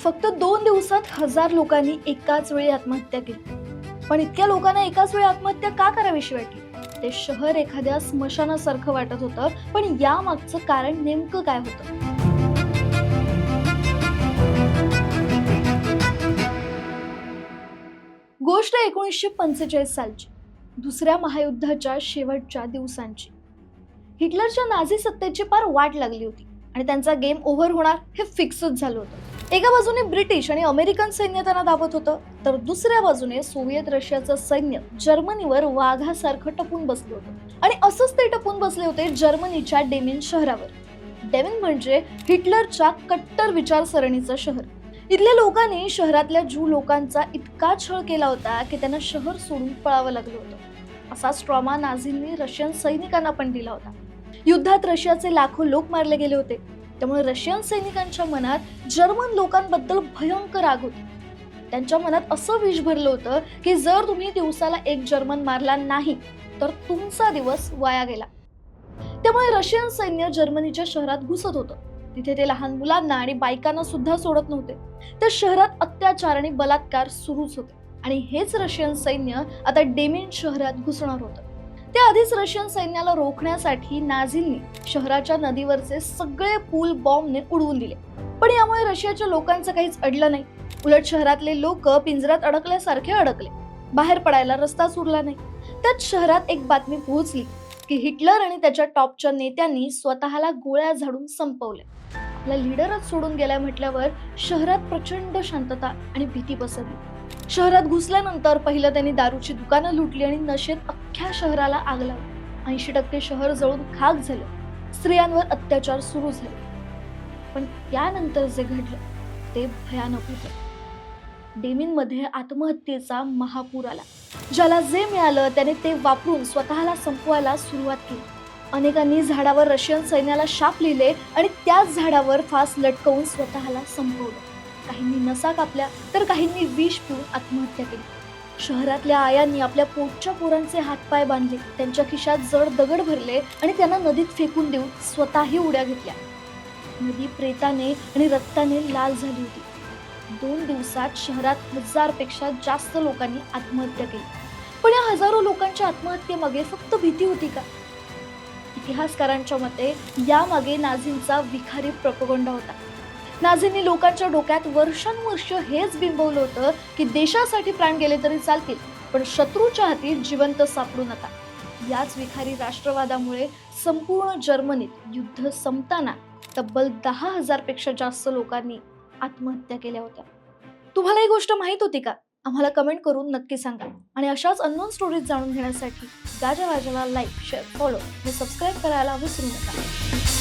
फक्त 2 दिवसात 1000 लोकांनी एकाच वेळी आत्महत्या केली. पण इतक्या लोकांना एकाच वेळी आत्महत्या का करावीशी वाटली? ते शहर एखाद्या स्मशानासारखं वाटत होतं, पण या मागचं कारण नेमकं काय होतं? गोष्ट 1945 सालची, दुसऱ्या महायुद्धाच्या शेवटच्या दिवसांची. हिटलरच्या नाझी सत्तेची पार वाट लागली होती आणि त्यांचा गेम ओव्हर होणार हे फिक्सच झालं होतं. एका बाजूने ब्रिटिश आणि अमेरिकन सैन्य त्यांना दाबत होतं, तर दुसऱ्या बाजूने सोव्हिएत रशियाचं सैन्य जर्मनीवर वाघासारखं टपून बसलं होतं. आणि असंच ते टपून बसले होते जर्मनीच्या डेमिन शहरावर. डेमिन म्हणजे हिटलरच्या कट्टर विचारसरणीचं शहर. इथल्या लोकांनी शहरातल्या ज्यू लोकांचा इतका छळ केला होता की त्यांना शहर सोडून पळावं लागलं होतं. असाच ट्रॉमा नाझींनी रशियन सैनिकांना पण दिला होता. युद्धात रशियाचे लाखो लोक मारले गेले होते, त्यामुळे रशियन सैनिकांच्या मनात जर्मन लोकांबद्दल भयंकर राग होती. त्यांच्या मनात असं विष भरलं होतं की जर तुम्ही दिवसाला एक जर्मन मारला नाही तर तुमचा दिवस वाया गेला. त्यामुळे रशियन सैन्य जर्मनीच्या शहरात घुसत होतं. तिथे ते लहान मुलांना आणि बायकांना सुद्धा सोडत नव्हते. त्या शहरात अत्याचार आणि बलात्कार सुरूच होते. आणि हेच रशियन सैन्य आता डेमिन शहरात घुसणार होतं. त्याआधीच रशियन सैन्याला रोखण्यासाठी नाझींनी शहराच्या नदीवरचे सगळे पूल बॉम्बने उडवून दिले. पण यामुळे रशियाच्या लोकांचं काहीच अडलं नाही. उलट शहरातले लोक पिंजऱ्यात अडकल्यासारखे अडकले. बाहेर पडायला रस्ताच उरला नाही. त्यात शहरात एक बातमी पोहोचली की हिटलर आणि त्याच्या टॉपच्या नेत्यांनी स्वतःला गोळ्या झाडून संपवले. आपला लीडरच सोडून गेलाय म्हटल्यावर शहरात प्रचंड शांतता आणि भीती पसरली. शहरात घुसल्यानंतर पहिलं त्यांनी दारूची दुकानं लुटली आणि नशेत अख्ख्या शहराला आग लावली. 80% शहर जळून खाक झालं. स्त्रियांवर अत्याचार सुरू झाले. पण त्यानंतर जे घडलं ते भयानक होतं. डेमिनमध्ये आत्महत्येचा महापूर आला. ज्याला जे मिळालं त्याने ते वापरून स्वतःला संपवायला सुरुवात केली. अनेकांनी झाडावर रशियन सैन्याला शाप लिहिले आणि त्याच झाडावर फास लटकवून स्वतःला संपवलं. काहींनी नसा कापल्या तर काहींनी विष पिऊन आत्महत्या केली. शहरातल्या आयांनी आपल्या पोटच्या पोरांचे हातपाय बांधले, त्यांच्या खिशात जड दगड भरले आणि त्यांना नदीत फेकून देऊन स्वतःही उड्या घेतल्या. नदी प्रेताने आणि रक्ताने लाल झाली होती. 2 दिवसात शहरात 1000 पेक्षा जास्त लोकांनी आत्महत्या केली. पण या हजारो लोकांच्या आत्महत्येमागे फक्त भीती होती का? इतिहासकारांच्या मते यामागे नाझींचा विखारी प्रोपगंडा होता. नाझींनी लोकांच्या डोक्यात वर्षानुवर्ष हेच बिंबवलं होतं की देशासाठी प्राण गेले तरी चालतील, पण शत्रूच्या हाती जिवंत सापडू नका. याच विखारी राष्ट्रवादामुळे संपूर्ण जर्मनीत युद्ध संपताना तब्बल 10,000 पेक्षा जास्त लोकांनी आत्महत्या केल्या होत्या. तुम्हाला ही गोष्ट माहित होती का? आम्हाला कमेंट करून नक्की सांगा. आणि अशाच अननोन स्टोरीज जाणून घेण्यासाठी गाजावाजाला लाईक, शेअर, फॉलो आणि सबस्क्राईब करायला विसरू नका.